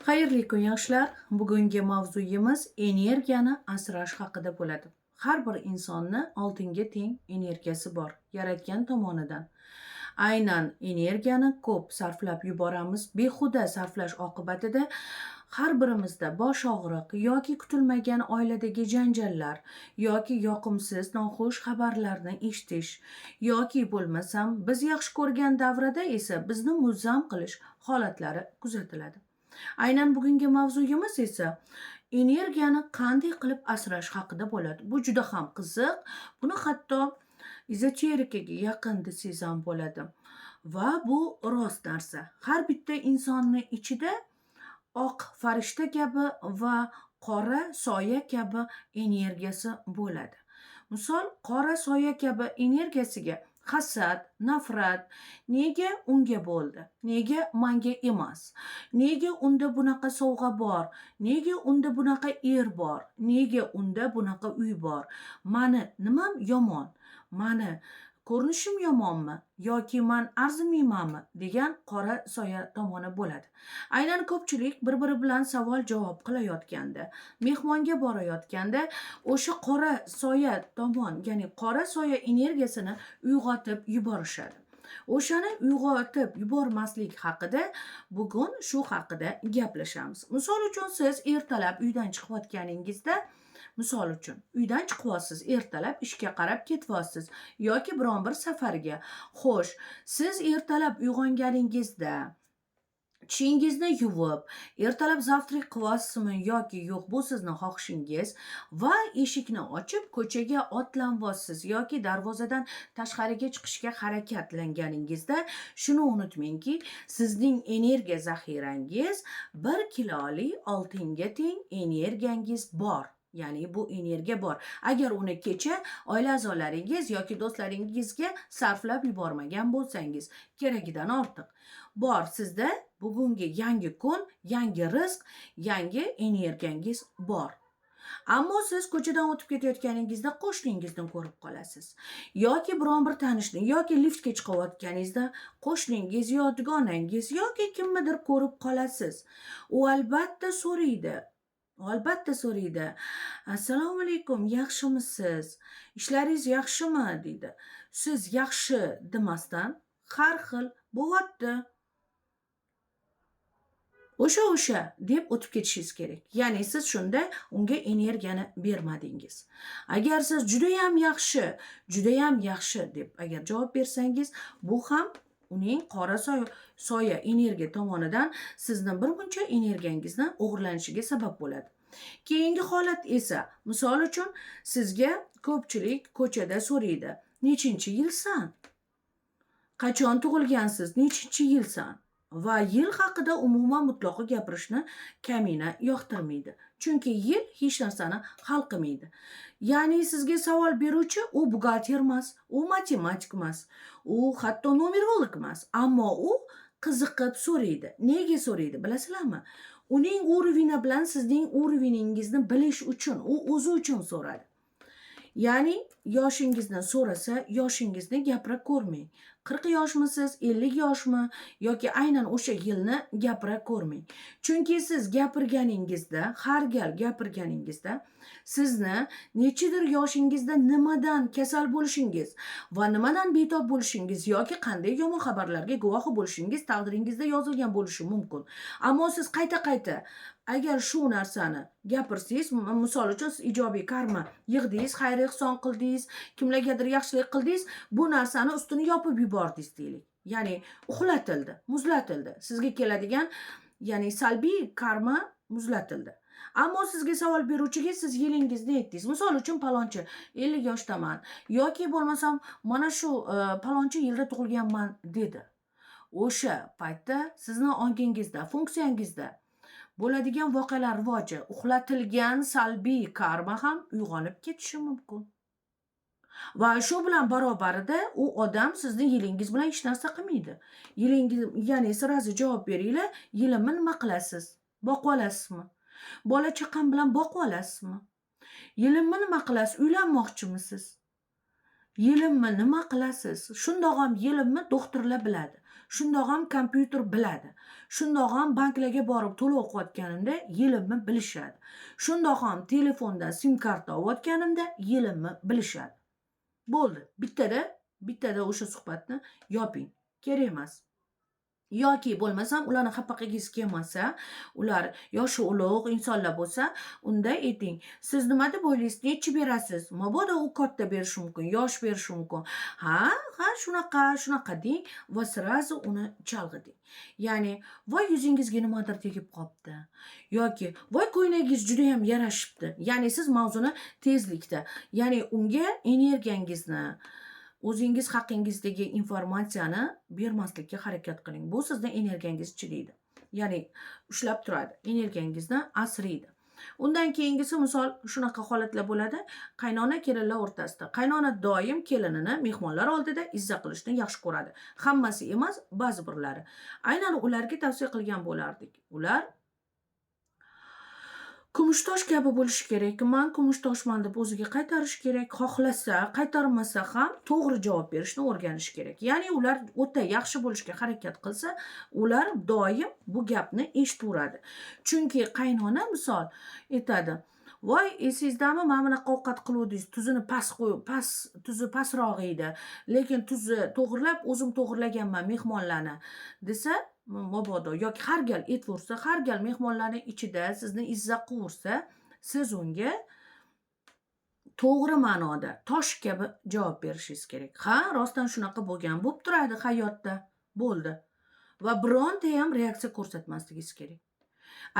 Xayrli kun yoshlar. Bugungi mavzuyimiz energiyani asrash haqida bo'ladi. Har bir insonni oltinga teng energiyasi bor, yaratgan tomonidan. Aynan energiyani ko'p sarflab yuboramiz. Behuda sarflash oqibatida har birimizda bosh og'riq yoki kutilmagan oiladagi janjallar yoki yoqimsiz noxush xabarlarni eshitish yoki bo'lmasam biz yaxshi ko'rgan davrada esa bizni mulzam qilish holatlari kuzatiladi. Aynan bugungi mavzuyimiz esa energiyani qanday qilib asrash haqida bo'ladi. Bu juda ham qiziq. Buni hatto ezoterikaga yaqin desangiz ham bo'ladi. Va bu rost narsa. Har bitta insonning ichida oq farishta kabi va qora soya kabi energiyasi bo'ladi. Misol, qora soya kabi energiyasiga hasad, nafrat, nega unga bo'ldi? Nega menga emas? Nega unda bunaqa sovg'a bor? Nega unda bunaqa bor? Nega unda bunaqa uy bor? Mani nimam yomon? Mani ko'rinishim yomonmi yoki men arzimaymanmi degan qora soya tomoni bo'ladi. Aynan ko'pchilik bir-biri bilan savol-javob qilayotganda, mehmonga borayotganda o'sha qora soya tomon, ya'ni qora soya energiyasini uyg'otib yuborishadi. O'shani uyg'otib yubormaslik haqida bugun shu haqida gaplashamiz. Misol uchun siz ertalab uydan chiqayotganingizda Misol uchun, uydan chiqyapsiz, ertalab ishga qarab ketyapsiz yoki biron bir safarga. Xo'sh, siz ertalab uyg'onganingizda tishingizni yuvib, ertalab zavtrak qilyapsizmi yoki yo'q, bu sizni xohishingiz va eshikni ochib ko'chaga otlanayapsiz yoki darvozadan tashqariga chiqishga harakatlanganingizda shuni unutmangki, sizning energiya zaxirangiz 1 kiloli oltinga teng energiyangiz bor. Ya'ni bu energiya bor. Agar uni kecha oila a'zolaringiz yoki do'stlaringizga sarflab yubormagan bo'lsangiz, keragidan ortiq bor. Sizda bugungi yangi kun, yangi rizq, yangi energiyangiz bor. Ammo siz ko'chadan o'tib ketayotganingizda qo'shningizni ko'rib qolasiz. Yoki biron bir tanishni yoki liftga chiqayotganingizda qo'shningiz yo dugonangiz yoki kimnidir ko'rib qolasiz. U albatta so'raydi. Assalomu alaykum, yaxshimisiz? Ishlaringiz yaxshimi? deydi. Siz yaxshi demasdan har xil bo'lyapti. O'sha deb o'tib ketishingiz kerak. Ya'ni siz shunda unga energiyani bermadingiz. Agar siz juda ham yaxshi deb agar javob bersangiz, bu ham uning qora soya energiya tomonidan sizni bir muncha energiyangizni o'g'irlanishiga sabab bo'ladi. Keyingi holat esa, misol uchun, sizga ko'pchilik ko'chada so'raydi: "Nechinchi yilsan? Qachon tug'ilgansiz? Nechinchi yilsan?" Va yil haqida umuman mutlaqo gapirishni kamina yoqtirmaydi. Chunki yil hech narsani hal qilmaydi. Ya'ni sizga savol beruvchi u buxgalter emas, u matematik emas, u hatto numerolog emas, ammo u qiziqib so'raydi. Nega so'raydi bilasizlarmi? Uning urovini bilan sizning uroviningizni bilish uchun, u o'zi uchun so'radi. Ya'ni yoshingizni so'rasa, yoshingizni gapira ko'rmang. 40 yoshmisiz, 50 yoshmi yoki aynan o'sha yilni gapira ko'rmang. Chunki siz gapirganingizda, har gal gapirganingizda sizni nechidir yoshingizda nimadan kasal bo'lishingiz va nimadan betob bo'lishingiz yoki qanday yomon xabarlarga guvohi bo'lishingiz taqdiringizda yozilgan bo'lishi mumkin. Ammo siz qayta agar shu narsani gapirsangiz, misol uchun siz ijobiy karma yig'dingiz, xayr ehson qildingiz, kimlargadir yaxshilik qildingiz, bu narsani ustini yopib yubordingiz deylik. Ya'ni uxlatildi, muzlatildi. Sizga keladigan, ya'ni salbiy karma muzlatildi. Ammo sizga savol beruvchiga siz yilingizni aytdingiz. Misol uchun palonchi 50 yoshdaman yoki bo'lmasam mana shu palonchi yilda tug'ilganman dedi. O'sha paytda sizni ongingizda, funksiyangizda bo'ladigan voqealar rivoji, uxlatilgan salbiy karma ham uyg'onib ketishi mumkin. Va shu bilan barobarida u odam sizni yilingiz bilan hech narsa qilmaydi. Yilingiz, ya'ni sirazi javob beringlar, yilimni nima qilasiz? Boqib olasizmi? Bola chaqam bilan boqib olasizmi? Yilimni nima qilasiz? Uylanmoqchimisiz? Yilimni nima qilasiz? Shundoq ham yilimni doktorlar biladi. shundoq ham kompyuter biladi, shundoq ham banklarga borib to'lov qilayotganimda yilimni bilishadi, shundoq ham telefonda sim karta olayotganimda yilimni bilishadi. Bo'ldi, bittada o'sha suhbatni yoping, kerak emas. Yoki bo'lmasam ularni xafa qilgisi kelmasa, ular yoshi ulug' insonlar bo'lsa, unda ayting, siz nima deb o'ylaysiz, nechi berasiz? Mabodo u katta berishi mumkin, yosh berishi mumkin. Ha, shunaqa deng va sirazi uni chalg'iting. Ya'ni, voy yuzingizga nimadir tegib qolibdi yoki voy ko'ylagingiz juda ham yarashibdi. Ya'ni siz mavzuni tezlikda, ya'ni unga energiyangizni, o'zingiz haqingizdagi informatsiyani bermaslikka harakat qiling. Bu sizni energiyangizni chidaydi. Ya'ni ushlab turadi, energiyangizni asraydi. Undan keyingisi misol shunaqa holatlar bo'ladi. Qaynona kelinlar o'rtasida. Qaynona doim kelinini mehmonlar oldida izza qilishni yaxshi ko'radi. Hammasi emas, ba'zi birlari. Aynan ularga tavsiya qilgan bo'lardik. Ular kumushtosh kabi bo'lishi kerak. Men kumushtoshman deb o'ziga qaytarish kerak. Xohlasa, qaytarmasa ham to'g'ri javob berishni o'rganish kerak. Ya'ni ular o'ta yaxshi bo'lishga harakat qilsa, ular doim bu gapni eshitaveradi. Chunki qaynona misol aytadi: "Voy, esingizdami, mana bunaqa ovqat qiluvdingiz, tuzini tuzi pastroq edi. Lekin tuzni to'g'irlab, o'zim to'g'irlaganman mehmonlarni" desa, mabodo yoki har gal aytversa, har gal mehmonlarning ichida sizni izza qilaversa, siz unga to'g'ri ma'noda tosh kabi javob berishingiz kerak. Ha, rostdan shunaqa bo'lgan bo'lib turadi hayotda. Bo'ldi. Va bironta ham reaksiya ko'rsatmasligingiz kerak.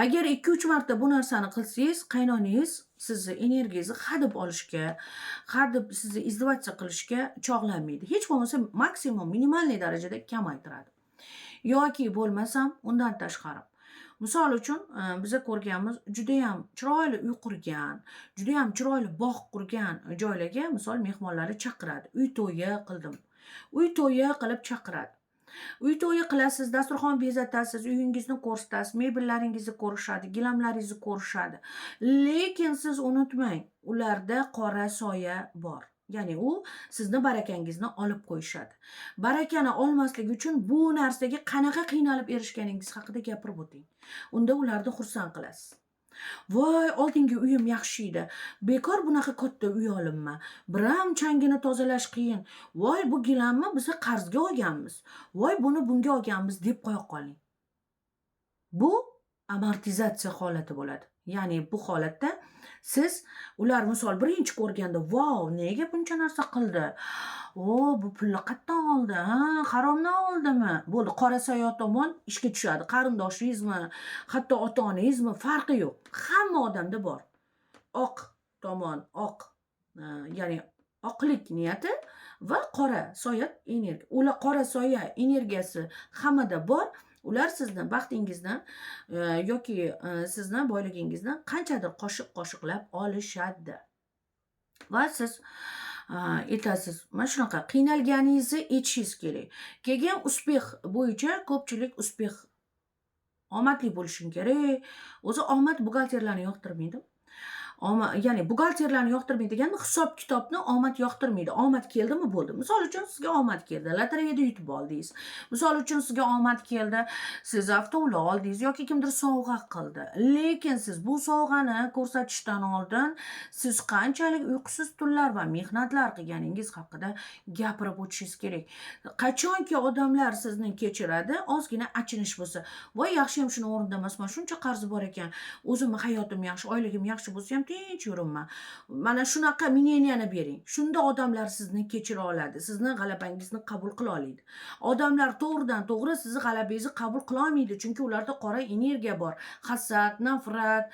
Agar 2-3 marta bu narsani qilsangiz, qaynonangiz sizni energiyangizni hadeb olishga, hadeb sizni izdivatsiya qilishga chog'lanmaydi. Hech bo'lmasa maksimum minimalniy darajada kamaytiradi. Yoki bo'lmasam undan tashqari. Misol uchun, biza ko'rganmiz, juda ham chiroyli uy qurgan, juda ham chiroyli bog' qurgan joylarga misol mehmonlarni chaqiradi. Uy to'yi qildim. Uy to'yi qilib chaqiradi. Uy to'yi qilasiz, dasturxon bezatasiz, uyingizni ko'rsatasiz, mebellaringizni ko'rishadi, gilamlaringizni ko'rishadi. Lekin siz unutmang, ularda qora soya bor. Ya'ni u sizni barakangizni olib qo'yishadi. Barakani olmaslik uchun bu narsaga qanaqa qiynalib erishganingiz haqida gapirib o'ting. Unda ularni xursand qilasiz. Voy, oldingi uyim yaxshi edi. Bekor bunaqa katta uy olinma. Biram changini tozalash qiyin. Voy, bu gilamni biz qarzga olganmiz. Voy, buni bunga olganmiz deb qo'ya qoling. Bu amortizatsiya holati bo'ladi. Ya'ni bu holatda siz ular misol birinchi ko'rganda, "Vau, nega buncha narsa qildi? Bu pulni qayerdan oldi? Haromdan oldimi?" Bo'ldi, qora soya tomon ishga tushadi. Qarindoshingizmi, hatto ota-onangizmi farqi yo'q. Hamma odamda bor. Oq tomon, ya'ni oqlik niyati va qora soya energiya. Ular qora soya energiyasi hammada bor. Ular sizni baxtingizni yoki sizni boyligingizni qanchadir qo'shiqlab olishadi. Va siz aytasiz, "Men shunaqa qiynalganingizni aytishingiz kerak. Keyin uspeh bo'yicha ko'pchilik uspeh omadli bo'lishing kerak." O'zi omad buxgalterlarni yoqtirmaydi. Ya'ni buxgalterlarni yoqtirmaydi deganda hisob-kitobni omad yoqtirmaydi. Omad keldimi bo'ldi. Misol uchun sizga omad keldi, lotereyada yutib oldingiz. Misol uchun sizga omad keldi, siz avtoulov oldingiz yoki kimdir sovg'a qildi. Lekin siz bu sovg'ani ko'rsatishdan oldin siz qanchalik uyqusiz tunlar va mehnatlar qilganingiz haqida gapirib o'tishingiz kerak. Qachonki odamlar sizni kechiradi, ozgina achinish bo'lsa, "Voy, yaxshi ham shuni o'rnida emasman, shuncha qarzi bor ekan, o'zimni hayotim yaxshi, oyligim yaxshi bo'lsa ham tinch yuribman. Mana shunaqa мненияni bering." Shunda odamlar sizni kechira oladi, sizni g'alabangizni qabul qila oladi. Odamlar to'g'ridan to'g'ri sizni g'alabangizni qabul qila olmaydi, chunki ularda qora energiya bor. Hasad, nafrat,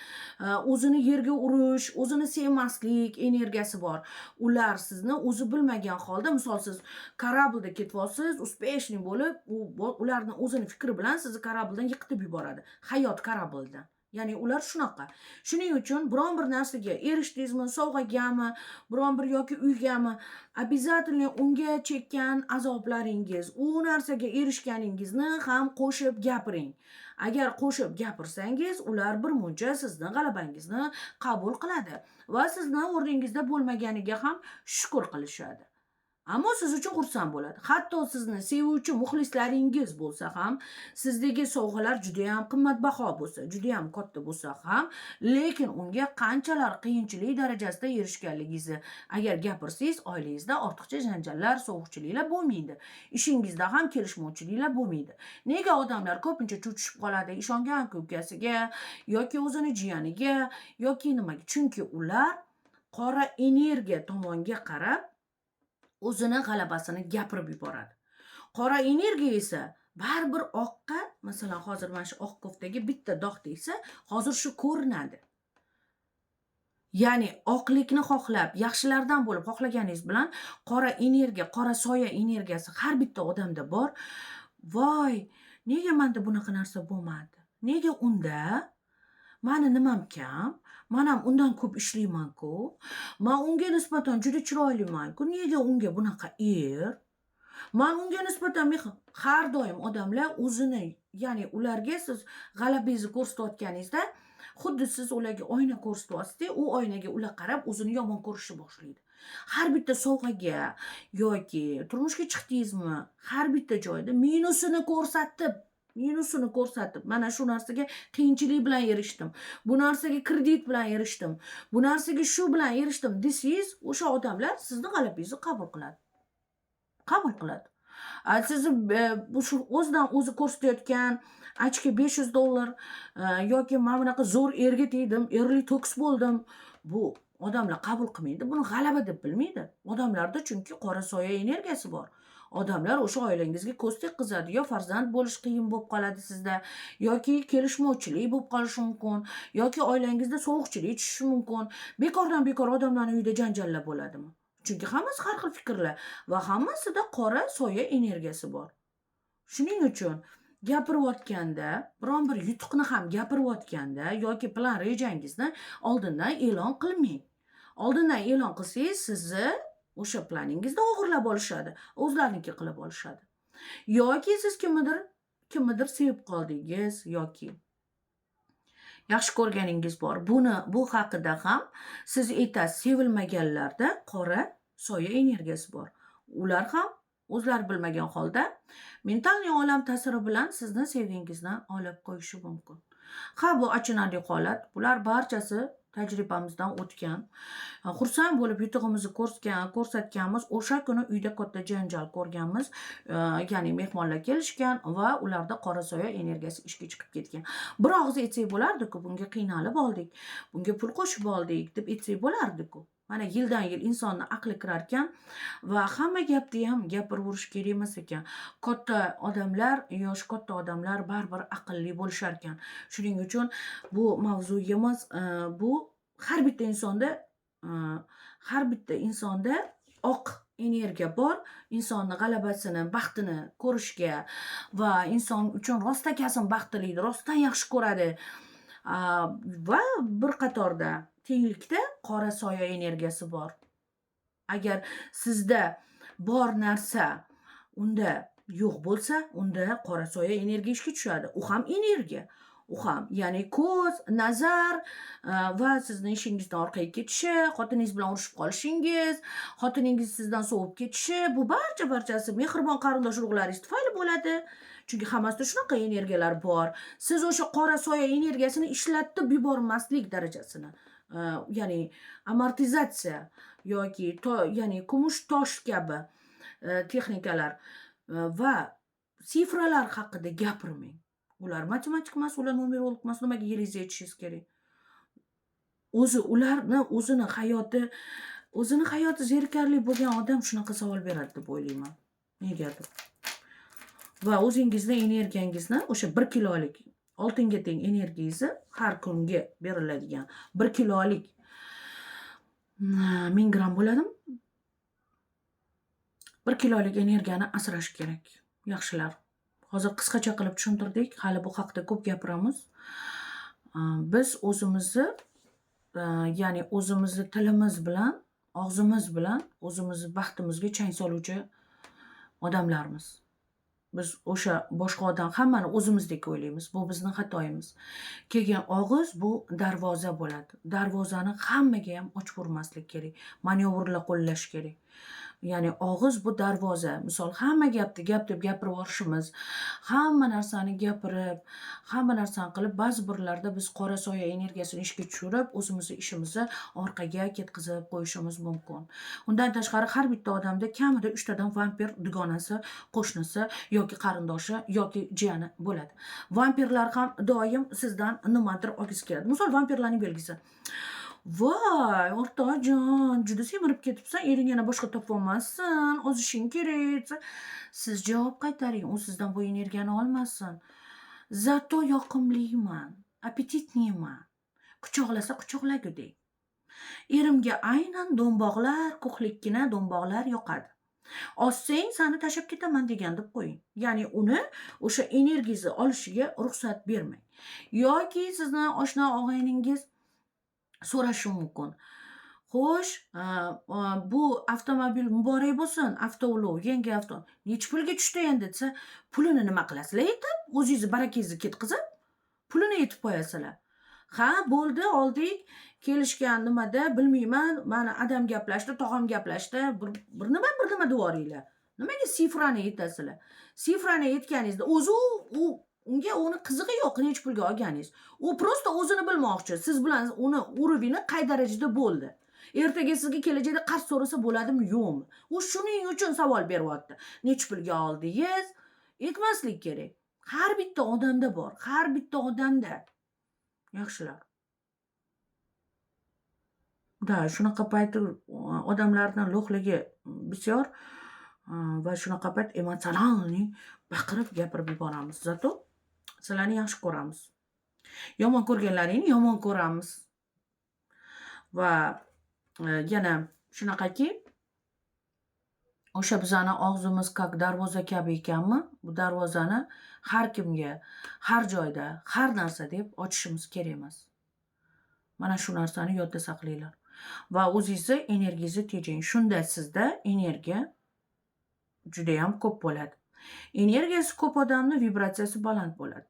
o'zini yerga urish, o'zini sevmaslik energiyasi bor. Ular sizni o'zi bilmagan holda, misol siz kорабльda ketyapsiz, успешный bo'lib, ularning o'zini fikri bilan sizni kорабльdan yiqitib yuboradi. Hayot kорабльdan. Ya'ni ular shunaqa. Shuning uchun biron bir narsaga erishdingizmi, sovg'agami, biron bir yoki uygami, обязательно unga chekkan azoblaringiz, u narsaga erishganingizni ham qo'shib gapiring. Agar qo'shib gapirsangiz, ular birmuncha sizni g'alabangizni qabul qiladi va sizni o'rningizda bo'lmaganiga ham shukr qilishadi. Ammo siz uchun xursand bo'ladi. Hatto sizni sevuvchi muxlislaringiz bo'lsa ham, sizdagi sovg'alar juda ham qimmatbaho bo'lsa, juda ham katta bo'lsa ham, lekin unga qanchalar qiyinchilik darajasida erishganligingizni agar gapirsangiz, oilangizda ortiqcha janjallar, sovuqchiliklar bo'lmaydi. Ishingizda ham kelishmovchiliklar bo'lmaydi. Nega odamlar ko'pincha cho'chishib qoladi? Ishongan ukasiga yoki o'zini jiyaniga yoki nimaga? Chunki ular qora energiya tomonga qarab o'zini g'alabasini gapirib yuboradi. Qora energiya esa baribir oqqa, masalan, hozir mana shu oq koftaga bitta dog' tegsa, hozir shu ko'rinadi. Ya'ni oqlikni xohlab, yaxshilardan bo'lib xohlaganingiz bilan qora energiya, qora soya energiyasi har bitta odamda bor. Voy, nega menda bunaqa narsa bo'lmadi? Nega unda? Mani nimam kam? Men ham undan ko'p ishlayman-ku. Men unga nisbatan juda chiroyliman-ku. Nega unga bunaqa Men unga nisbatan har doim odamlar o'zini, ya'ni ularga siz g'alabangizni ko'rsatayotganingizda, xuddi siz ularga oyna ko'rsatyapsiz-da, u oynaga ular qarab o'zini yomon ko'rishni boshlaydi. Har bitta sovg'aga yoki turmushga chiqdingizmi, har bitta joyda minusini ko'rsatib, mana shu narsaga qiyinchilik bilan erishdim, bu narsaga kredit bilan erishdim, bu narsaga shu bilan erishdim desangiz, o'sha odamlar sizni g'alabangizni qabul qiladi. Sizni shu o'zidan o'zi ko'rsatayotgan achka $500 yoki men bunaqa zo'r erga tegdim, erli to'kis bo'ldim, bu odamlar qabul qilmaydi, buni g'alaba deb bilmaydi. Odamlarda chunki qora soya energiyasi bor. Odamlar o'sha oilangizga ko'z tekkizadi, yo farzand bo'lish qiyin bo'lib qoladi sizda, yoki kelishmovchilik bo'lib qolishi mumkin, yoki oilangizda sovuqchilik tushishi mumkin. Bekordan bekor odamlarning uyida janjallar bo'ladimi? Chunki hammasi har xil fikrlar va hammasida qora soya energiyasi bor. Shuning uchun gapirayotganda, biron bir yutuqni ham gapirayotganda yoki plan rejangizni oldindan e'lon qilmang. Oldindan e'lon qilsangiz, sizni o'sha planingizda o'g'irlab olishadi, o'zlariniki qilib olishadi. Yoki siz kimnidir sevib qoldingiz yoki yaxshi ko'rganingiz bor. Bu haqida ham siz aytasiz, sevilmaganlarda qora soya energiyasi bor. Ular ham o'zlari bilmagan holda mental olam ta'siri bilan sizni sevgingizni olib qo'yishi mumkin. Bu achinarli holat. Bular barchasi tajribamizdan o'tgan. Xursand bo'lib yutug'imizni ko'rsatganmiz, o'sha kuni uyda katta janjal ko'rganmiz. Ya'ni mehmonlar kelishgan va ularda qora soya energiyasi ishga chiqib ketgan. Bir og'iz aytsak bo'lardi-ku, bunga qiynalib oldik, bunga pul qo'shib oldik deb aytsak bo'lardi-ku. Mana yildan yil insonni aqli kirarkan va hamma gapni ham gapiraverish kerak emas ekan. Katta odamlar baribir aqlli bo'lishar ekan. Shuning uchun bu mavzuyimiz bu har bitta insonda oq energiya bor. Insonni g'alabasini, baxtini ko'rishga va inson uchun rostakam baxtlidir, rostdan yaxshi ko'radi. Va bir qatorda tenglikda qora soya energiyasi bor. Agar sizda bor narsa unda yo'q bo'lsa, unda qora soya energiya ishga tushadi. U ham energiya. U ham, ya'ni ko'z, nazar va sizni ishingizdan orqaga ketishi, xotiningiz bilan urushib qolishingiz, xotiningiz sizdan sovib ketishi, bu barchasi mehribon qarindosh urug'laringiz tufayli bo'ladi. Chunki hammasida shunaqa energiyalar bor. Siz o'sha qora soya energiyasini ishlatib yubormaslik darajasini, ya'ni amortizatsiya yoki ya'ni kumush tosh kabi texnikalar va sifralar haqida gapirmang. Ular matematik emas, ular numerolog emas, nimaga yeringizni aytishingiz kerak? O'zini hayoti zerikarli bo'lgan odam shunaqa savol beradi deb o'ylayman. Negadir? Va o'zingizning energiyangizni, o'sha 1 kilolik oltinga teng energiyangizni har kunga beriladigan 1 kilolik 1000 gram bo'ladimi? 1 kilolik energiyani asrash kerak. Yaxshilar. Hozir qisqacha qilib tushuntirdik. Hali bu haqida ko'p gapiramiz. Biz o'zimizni, ya'ni o'zimizni tilimiz bilan, og'zimiz bilan o'zimizni baxtimizga chang soluvchi odamlarmiz. Biz o'sha boshqa odam hammani o'zimizdek o'ylaymiz. Bu bizning xatoyimiz. Keyin og'iz bu darvoza bo'ladi. Darvozani hammaga ham ochib urmaslik kerak. Manyovrlar qo'llash kerak. Ya'ni og'iz bu darvoza. Misol hamma gapni gap deb gapirib yuborishimiz, hamma narsani gapirib, hamma narsani qilib, ba'zi birlarda biz qora soya energiyasini ishga tushirib, o'zimizni ishimizni orqaga ketkazib qo'yishimiz mumkin. Undan tashqari har bitta odamda kamida 3 tadan vampir dugonasi, qo'shnisi yoki qarindoshi yoki jiyani bo'ladi. Vampirlar ham doim sizdan nimadir olgisi keladi. Misol vampirlarning belgisi. Voy, o'rtoqjon, juda semirib ketibsan, ering yana boshqa topolmassin, ozishing kerak. Siz javob qaytaring, u sizdan bu energiyani olmasin. Zato yoqimliman, appetitniman. Quchoqlasa quchoqlagudek. Erimga aynan do'mboqlar, ko'hlikkina do'mboqlar yoqadi. Ossang sani tashlab ketaman degan deb qo'ying. Ya'ni uni o'sha energiyangizni olishiga ruxsat bermang. Yoki sizni oshna og'ayningiz so'rashi mumkin. Xo'sh, bu avtomobil muborak bo'lsin, avtoulov, yangi avto. Necha pulga tushdi endi desa, pulini nima qilasizlar yetib? O'zingizni barakangizni ketkazib, pulini yetib qo'yasizlar. Ha, bo'ldi, oldik, kelishgan nimada bilmayman, mana adam gaplashdi, tog'am gaplashdi, bir nima devoringlar. Nimaga sifrani yetasizlar? Sifrani yetganingizda o'zi unga uni qizig'i yo'q, necha pulga olganingiz. U prosta o'zini bilmoqchi. Siz bilan uni urovini qay darajada bo'ldi. Ertaga sizga kelajakda qarz so'rasa bo'ladimi, yo'qmi? U shuning uchun savol beryapti. Necha pulga oldingiz? Aytmaslik kerak. Har bitta odamda bor, har bitta odamda. Yaxshilar. Da, shunaqa payti odamlarning lo'qligi bisyor va shunaqa payt emotsionalniy baqirib gapirib yuboramiz. Zato sizlarni yaxshi ko'ramiz. Yomon ko'rganlaringni yomon ko'ramiz. Va yana shunaqaki, o'sha bizani og'zimiz как darvoza kabi ekanmi? Bu darvozani har kimga, har joyda, har narsa deb ochishimiz kerak emas. Mana shu narsani yodda saqlanglar. Va o'zingizni energiyangizni tejang. Shunda sizda energiya juda ham ko'p bo'ladi. Energiyasi ko'p odamning vibratsiyasi baland bo'ladi.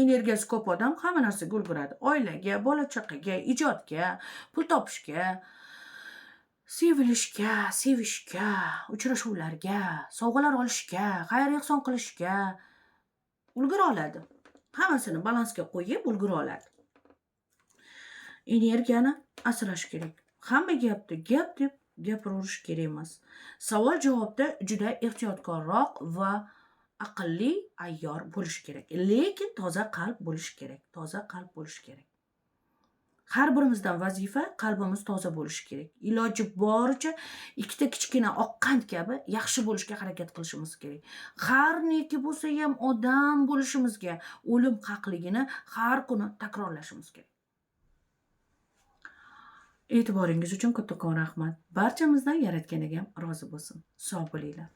Energiyasi ko'p odam hamma narsaga ulguradi. Oilaga, bola chaqaga, ijodga, pul topishga, sevilishga, sevishga, uchrashuvlarga, sovg'alar olishga, xayr-ehson qilishga ulgura oladi. Hammasini balansga qo'yib ulgura oladi. Energiyani asrash kerak. Hamma gapni gap deb gapiraverish kerak emas. Savol-javobda juda ehtiyotkorroq va aqlli, ayyor bo'lish kerak. Lekin toza qalb bo'lish kerak. Toza qalb bo'lish kerak. Har birimizdan vazifa qalbimiz toza bo'lishi kerak. Iloji boricha ikkita kichkina oq qand kabi yaxshi bo'lishga harakat qilishimiz kerak. Har neki bo'lsa ham odam bo'lishimizga o'lim haqligini har kuni takrorlashimiz kerak. E'tiboringiz uchun kattakon rahmat. Barchamizdan Yaratganiga ham rozi bo'lsin. Sog' bo'linglar.